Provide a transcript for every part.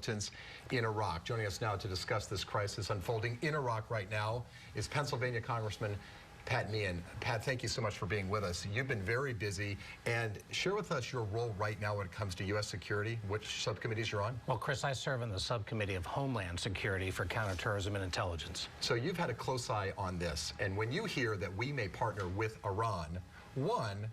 militants in Iraq. Joining us now to discuss this crisis unfolding in Iraq right now is Pennsylvania Congressman Pat Meehan. Pat, thank you so much for being with us. You've been very busy, and share with us your role right now when it comes to U.S. security, which subcommittees you're on. Well, Chris, I serve in the Subcommittee of Homeland Security for Counterterrorism and Intelligence. So you've had a close eye on this, and when you hear that we may partner with Iran, one,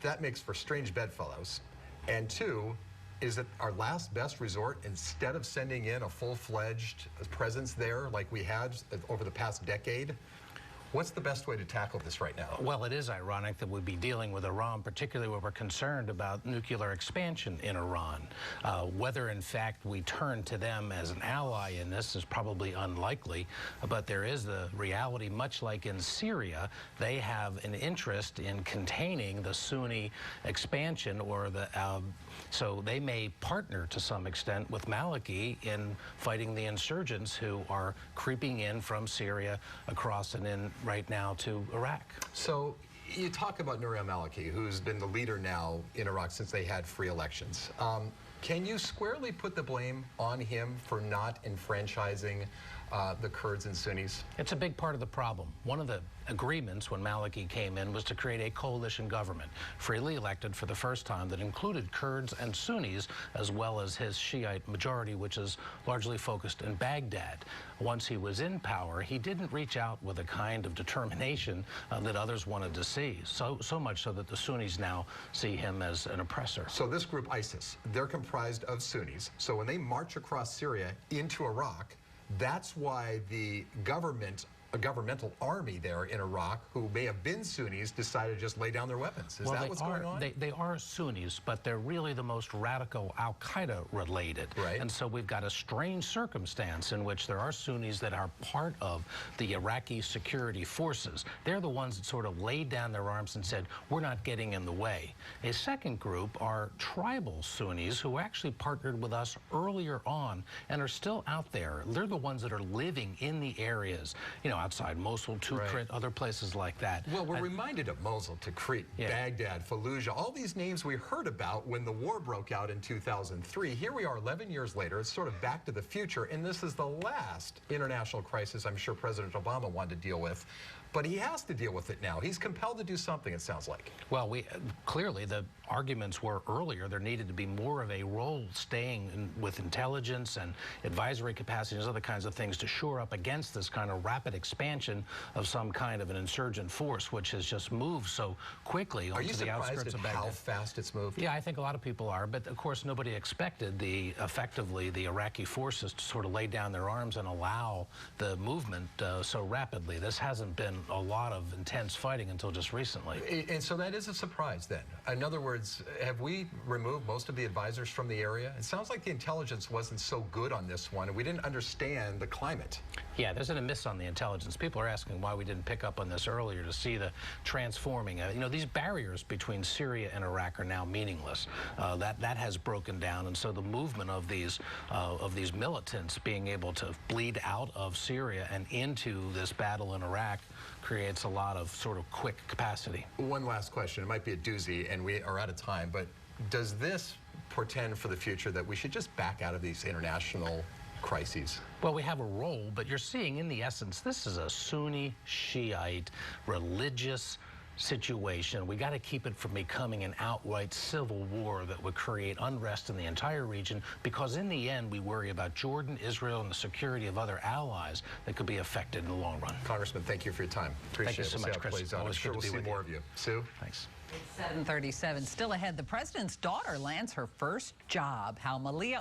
that makes for strange bedfellows, and two, is it our last best resort instead of sending in a full-fledged presence there like we had over the past decade? What's the best way to tackle this right now? Well, it is ironic that we'd be dealing with Iran, particularly when we're concerned about nuclear expansion in Iran. Whether, in fact, we turn to them as an ally in this is probably unlikely, but there is the reality, much like in Syria, they have an interest in containing the Sunni expansion, or so they may partner to some extent with Maliki in fighting the insurgents who are creeping in from Syria across and in right now to Iraq. So you talk about Nouri al-Maliki, who's been the leader now in Iraq since they had free elections. Can you squarely put the blame on him for not enfranchising the Kurds and Sunnis? It's a big part of the problem. One of the agreements when Maliki came in was to create a coalition government, freely elected for the first time, that included Kurds and Sunnis, as well as his Shiite majority, which is largely focused in Baghdad. Once he was in power, he didn't reach out with a kind of determination that others wanted to see, so much so that the Sunnis now see him as an oppressor. So this group, ISIS, they're comprised of Sunnis. So when they march across Syria into Iraq, that's why the governmental army there in Iraq, who may have been Sunnis, decided to just lay down their weapons. Is that what's going on? They are Sunnis, but they're really the most radical Al-Qaeda related. Right. And so we've got a strange circumstance in which there are Sunnis that are part of the Iraqi security forces. They're the ones that sort of laid down their arms and said, we're not getting in the way. A second group are tribal Sunnis who actually partnered with us earlier on and are still out there. They're the ones that are living in the areas, you know, outside Mosul, Tikrit, right, other places like that. Well, we're reminded of Mosul, Tikrit, yeah, Baghdad, Fallujah, all these names we heard about when the war broke out in 2003. Here we are 11 years later. It's sort of back to the future, and this is the last international crisis I'm sure President Obama wanted to deal with. But he has to deal with it now. He's compelled to do something, it sounds like. Well, clearly the arguments were earlier there needed to be more of a role staying with intelligence and advisory capacities and other kinds of things to shore up against this kind of rapid expansion of some kind of an insurgent force, which has just moved so quickly onto the outskirts of Baghdad. Are you surprised at how fast it's moved? Yeah, I think a lot of people are, but of course nobody expected effectively the Iraqi forces to sort of lay down their arms and allow the movement so rapidly. This hasn't been a lot of intense fighting until just recently. And so that is a surprise then. In other words, have we removed most of the advisors from the area? It sounds like the intelligence wasn't so good on this one, and we didn't understand the climate. Yeah, there's a miss on the intelligence. People are asking why we didn't pick up on this earlier to see the transforming. You know, these barriers between Syria and Iraq are now meaningless. That has broken down, and so the movement of these militants being able to bleed out of Syria and into this battle in Iraq creates a lot of sort of quick capacity. One last question. It might be a doozy, and we are out of time, but does this portend for the future that we should just back out of these international crises? Well, we have a role, but you're seeing in the essence, this is a Sunni Shiite religious situation. We got to keep it from becoming an outright civil war that would create unrest in the entire region, because in the end we worry about Jordan, Israel, and the security of other allies that could be affected in the long run. Congressman, thank you for your time. Appreciate it. Thank you so much, Chris. I'm sure we'll see more of you. Sue? Thanks. It's 7:37. Still ahead, the president's daughter lands her first job. How Malia